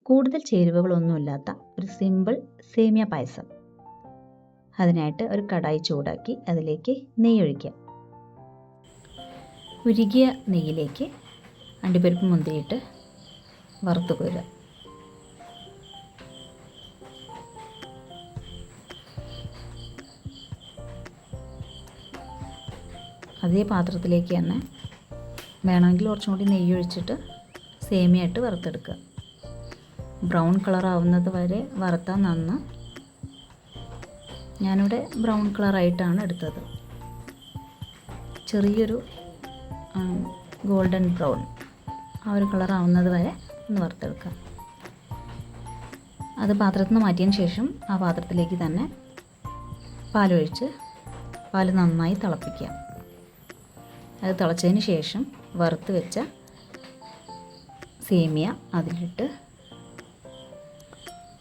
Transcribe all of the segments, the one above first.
കൂടുതൽ ചേരുവകളൊന്നുമില്ലാത്ത ഒരു സിമ്പിൾ സേമിയ പായസം. അതിനായിട്ട് ഒരു കടായി ചൂടാക്കി അതിലേക്ക് നെയ്യ് ഒഴിക്കുക. ഉരുകിയ നെയ്യിലേക്ക് അണ്ടിപ്പരിപ്പ് മുന്തിരിയിട്ട് വറുത്ത് കോരുക. അതേ പാത്രത്തിലേക്ക് തന്നെ വേണമെങ്കിൽ കുറച്ചും കൂടി നെയ്യ് ഒഴിച്ചിട്ട് സേമിയ ഇട്ട് വറുത്തെടുക്കുക. ബ്രൗൺ കളർ ആവുന്നത് വരെ വറുത്താൽ നന്ന്. ഞാനിവിടെ ബ്രൗൺ കളറായിട്ടാണ് എടുത്തത്. ചെറിയൊരു ഗോൾഡൻ ബ്രൗൺ ആ ഒരു കളർ ആവുന്നത് വരെ ഒന്ന് വറുത്തെടുക്കുക. അത് പാത്രത്തിൽ നിന്ന് മാറ്റിയതിന് ശേഷം ആ പാത്രത്തിലേക്ക് തന്നെ പാലൊഴിച്ച് പാൽ നന്നായി തിളപ്പിക്കുക. അത് തിളച്ചതിന് ശേഷം വറുത്ത് വെച്ച സേമിയ അതിലിട്ട്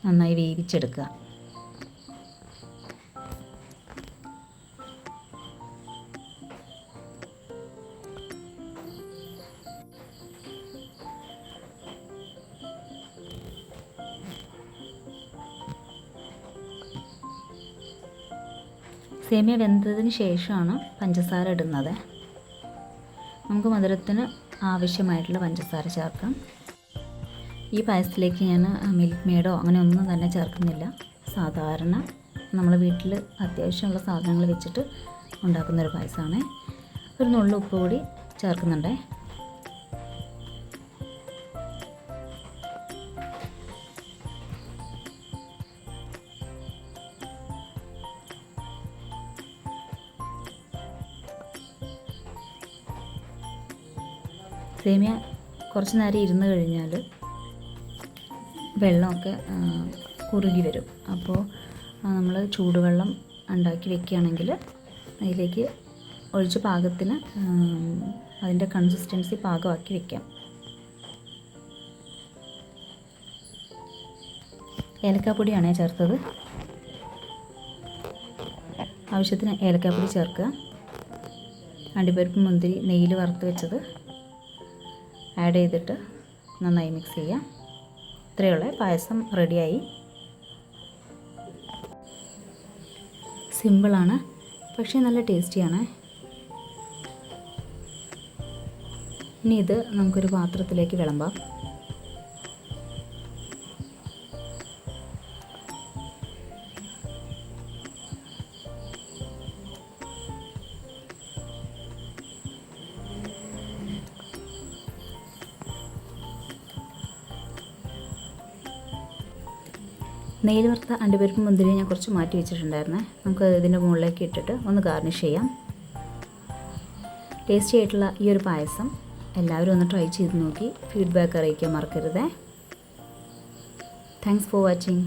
നന്നായി വേവിച്ചെടുക്കുക. സേമിയ വെന്തതിന് ശേഷമാണ് പഞ്ചസാര ഇടുന്നത്. നമുക്ക് മധുരത്തിന് ആവശ്യമായിട്ടുള്ള പഞ്ചസാര ചേർക്കാം. ഈ പായസത്തിലേക്ക് ഞാൻ മിൽക്ക് മെയ്ഡോ അങ്ങനെ ഒന്നും തന്നെ ചേർക്കുന്നില്ല. സാധാരണ നമ്മൾ വീട്ടിൽ അത്യാവശ്യമുള്ള സാധനങ്ങൾ വെച്ചിട്ട് ഉണ്ടാക്കുന്നൊരു പായസമാണ്. ഒരു നുള്ളു ഉപ്പ് കൂടി ചേർക്കുന്നുണ്ട്. സേമിയ കുറച്ച് നേരം ഇരുന്ന് കഴിഞ്ഞാൽ വെള്ളമൊക്കെ കുറുകി വരും. അപ്പോൾ നമ്മൾ ചൂടുവെള്ളം ഉണ്ടാക്കി വെക്കുകയാണെങ്കിൽ അതിലേക്ക് ഒഴിച്ച് പാകത്തിന് അതിൻ്റെ കൺസിസ്റ്റൻസി പാകമാക്കി വെക്കാം. ഏലക്കാപ്പൊടിയാണ് ചേർത്തത്. ആവശ്യത്തിന് ഏലക്കാപ്പൊടി ചേർക്കുക. അണ്ടിപ്പരിപ്പ് മുന്തിരി നെയ്യിൽ വറുത്ത് വെച്ചത് ആഡ് ചെയ്തിട്ട് നന്നായി മിക്സ് ചെയ്യാം. ഇത്രയുള്ള പായസം റെഡിയായി. സിമ്പിളാണ്, പക്ഷേ നല്ല ടേസ്റ്റിയാണ്. ഇനി ഇത് നമുക്കൊരു പാത്രത്തിലേക്ക് വിളമ്പാം. നെയ്യിൽ വറുത്ത അണ്ടിപ്പരിപ്പ് മുന്തിരി ഞാൻ കുറച്ച് മാറ്റി വെച്ചിട്ടുണ്ടായിരുന്നേ. നമുക്ക് ഇതിൻ്റെ മുകളിലേക്ക് ഇട്ടിട്ട് ഒന്ന് ഗാർണിഷ് ചെയ്യാം. ടേസ്റ്റി ആയിട്ടുള്ള ഈ ഒരു പായസം എല്ലാവരും ഒന്ന് ട്രൈ ചെയ്ത് നോക്കി ഫീഡ്ബാക്ക് അറിയിക്കാൻ മറക്കരുതേ. Thanks for watching.